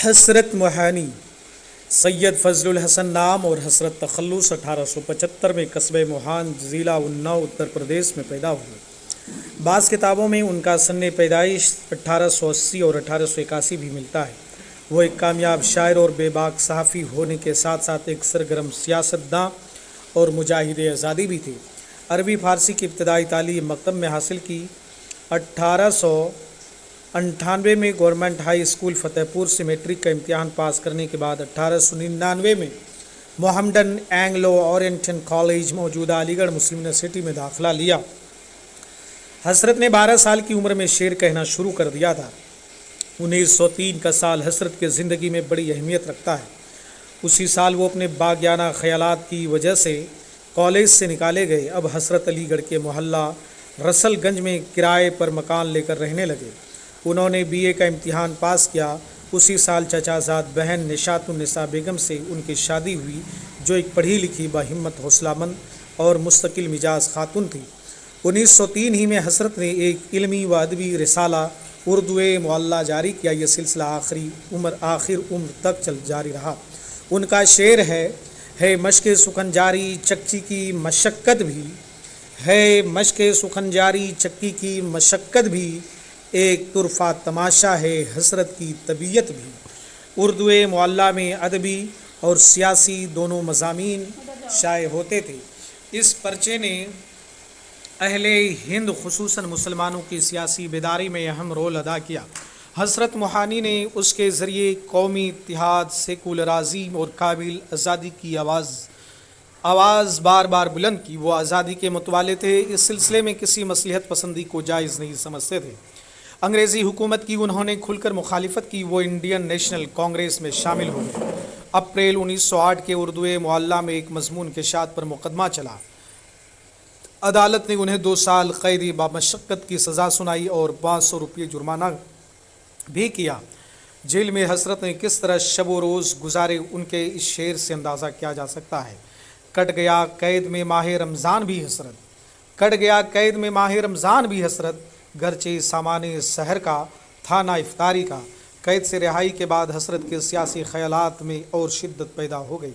حسرت موہانی سید فضل الحسن نام اور حسرت تخلص 1875 میں قصبہ موہان ضلع اناؤ اتر پردیش میں پیدا ہوئے۔ بعض کتابوں میں ان کا سن پیدائش 1880 اور 1881 بھی ملتا ہے۔ وہ ایک کامیاب شاعر اور بے باک صحافی ہونے کے ساتھ ساتھ ایک سرگرم سیاستداں اور مجاہد آزادی بھی تھے۔ عربی فارسی کی ابتدائی تعلیم مکتب میں حاصل کی۔ 1898 میں گورنمنٹ ہائی اسکول فتح پور سے میٹرک کا امتحان پاس کرنے کے بعد 1899 میں محمڈن اینگلو اورینٹن کالج موجودہ علی گڑھ مسلم یونیورسٹی میں داخلہ لیا۔ حسرت نے 12 سال کی عمر میں شعر کہنا شروع کر دیا تھا۔ 1903 کا سال حسرت کے زندگی میں بڑی اہمیت رکھتا ہے۔ اسی سال وہ اپنے باغیانہ خیالات کی وجہ سے کالج سے نکالے گئے۔ اب حسرت علی گڑھ کے محلہ رسل گنج میں کرائے پر مکان لے کر رہنے لگے۔ انہوں نے BA کا امتحان پاس کیا۔ اسی سال چچا زاد بہن نشاط النساء بیگم سے ان کی شادی ہوئی، جو ایک پڑھی لکھی باہمت حوصلہ مند اور مستقل مزاج خاتون تھی۔ 1903 ہی میں حسرت نے ایک علمی و ادبی رسالہ اردو معلّہ جاری کیا۔ یہ سلسلہ آخر عمر تک جاری رہا۔ ان کا شعر ہے مشق سخن جاری چکی کی مشقت بھی، ہے مشق سخن جاری چکی کی مشقت بھی، ایک طرفہ تماشا ہے حسرت کی طبیعت بھی۔ اردو معلّہ میں ادبی اور سیاسی دونوں مضامین شائع ہوتے تھے۔ اس پرچے نے اہل ہند خصوصاً مسلمانوں کی سیاسی بیداری میں اہم رول ادا کیا۔ حسرت موہانی نے اس کے ذریعے قومی اتحاد، سیکولرازم اور قابل آزادی کی آواز بار بار بلند کی۔ وہ آزادی کے متوالے تھے، اس سلسلے میں کسی مصلحت پسندی کو جائز نہیں سمجھتے تھے۔ انگریزی حکومت کی انہوں نے کھل کر مخالفت کی۔ وہ انڈین نیشنل کانگریس میں شامل ہو گئے۔ اپریل 1908 کے اردو معلّہ میں ایک مضمون کے اشاعت پر مقدمہ چلا۔ عدالت نے انہیں 2 سال قید بامشقت کی سزا سنائی اور 500 روپے جرمانہ بھی کیا۔ جیل میں حسرت نے کس طرح شب و روز گزارے، ان کے اس شعر سے اندازہ کیا جا سکتا ہے۔ کٹ گیا قید میں ماہ رمضان بھی حسرت، کٹ گیا قید میں ماہ رمضان بھی حسرت، گرچہ سامان سحر کا تھا نہ افطاری کا۔ قید سے رہائی کے بعد حسرت کے سیاسی خیالات میں اور شدت پیدا ہو گئی۔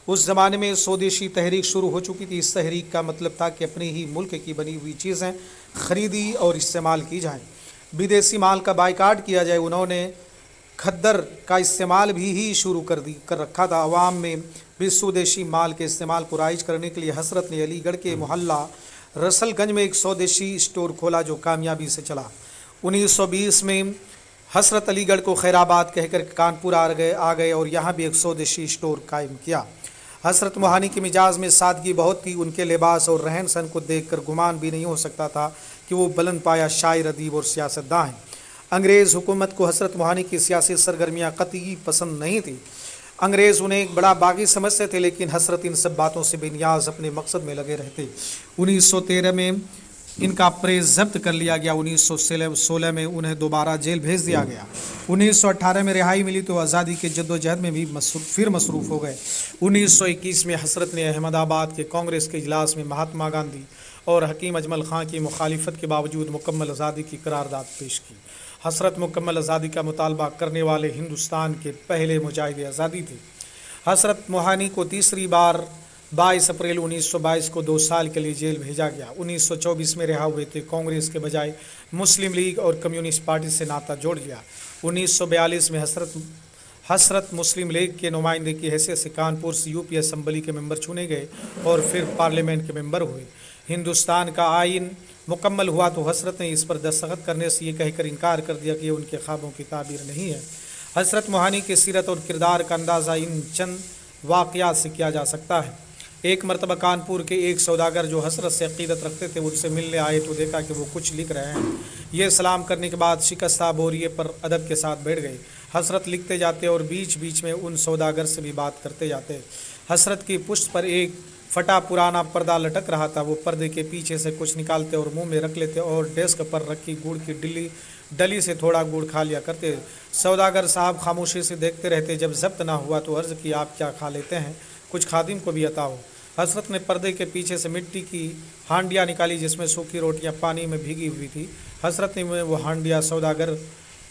اس زمانے میں سودیشی تحریک شروع ہو چکی تھی۔ اس تحریک کا مطلب تھا کہ اپنے ہی ملک کی بنی ہوئی چیزیں خریدی اور استعمال کی جائیں، بدیسی مال کا بائیکاٹ کیا جائے۔ انہوں نے کھدر کا استعمال بھی شروع کر رکھا تھا۔ عوام میں بھی سودیشی مال کے استعمال کو رائج کرنے کے لیے حسرت نے علی گڑھ کے محلہ رسل گنج میں ایک سودیشی اسٹور کھولا، جو کامیابی سے چلا۔ 1920 میں حسرت علی گڑھ کو خیر آباد کہہ کر کانپور آ گئے اور یہاں بھی ایک سودیشی اسٹور قائم کیا۔ حسرت موہانی کے مزاج میں سادگی بہت تھی۔ ان کے لباس اور رہن سہن کو دیکھ کر گمان بھی نہیں ہو سکتا تھا کہ وہ بلند پایا شاعر، ادیب اور سیاستداں ہیں۔ انگریز حکومت کو حسرت موہانی کی سیاسی سرگرمیاں قطعی پسند نہیں تھیں۔ انگریز انہیں ایک بڑا باغی سمجھتے تھے، لیکن حسرت ان سب باتوں سے بے نیاز اپنے مقصد میں لگے رہتے۔ 1913 میں ان کا پریس ضبط کر لیا گیا۔ 1916 میں انہیں دوبارہ جیل بھیج دیا گیا۔ 1918 میں رہائی ملی تو آزادی کے جد و جہد میں بھی پھر مصروف ہو گئے۔ 1921 میں حسرت نے احمد آباد کے کانگریس کے اجلاس میں مہاتما گاندھی اور حکیم اجمل خان کی مخالفت کے باوجود مکمل آزادی کی قرارداد پیش کی۔ حسرت مکمل آزادی کا مطالبہ کرنے والے ہندوستان کے پہلے مجاہد آزادی تھے۔ حسرت موہانی کو تیسری بار 22 اپریل 1922 کو 2 سال کے لیے جیل بھیجا گیا۔ 1924 میں رہا ہوئے تھے۔ کانگریس کے بجائے مسلم لیگ اور کمیونسٹ پارٹی سے ناطہ جوڑ لیا۔ 1942 میں حسرت مسلم لیگ کے نمائندے کی حیثیت سے کانپور سے UP اسمبلی کے ممبر چنے گئے اور پھر پارلیمنٹ کے ممبر ہوئے۔ ہندوستان کا آئین مکمل ہوا تو حسرت نے اس پر دستخط کرنے سے یہ کہہ کر انکار کر دیا کہ یہ ان کے خوابوں کی تعبیر نہیں ہے۔ حسرت موہانی کی سیرت اور کردار کا اندازہ ان چند واقعات سے کیا جا سکتا ہے۔ ایک مرتبہ کانپور کے ایک سوداگر جو حسرت سے عقیدت رکھتے تھے، ان سے ملنے آئے تو دیکھا کہ وہ کچھ لکھ رہے ہیں۔ یہ سلام کرنے کے بعد شکستہ بوریے پر ادب کے ساتھ بیٹھ گئے۔ حسرت لکھتے جاتے اور بیچ بیچ میں ان سوداگر سے بھی بات کرتے جاتے۔ حسرت کی پشت پر ایک پھٹا پرانا پردہ لٹک رہا تھا۔ وہ پردے کے پیچھے سے کچھ نکالتے اور منہ میں رکھ لیتے اور ڈیسک پر رکھی گڑ کی ڈلی سے تھوڑا گڑ کھا لیا کرتے۔ سوداگر صاحب خاموشی سے دیکھتے رہتے۔ جب ضبط نہ ہوا تو عرض کی، آپ کیا کھا لیتے ہیں؟ کچھ خادم کو بھی عطا ہو۔ حسرت نے پردے کے پیچھے سے مٹی کی ہانڈیاں نکالی جس میں سوکھی روٹیاں پانی میں بھیگی ہوئی تھی۔ حسرت نے وہ ہانڈیاں سوداگر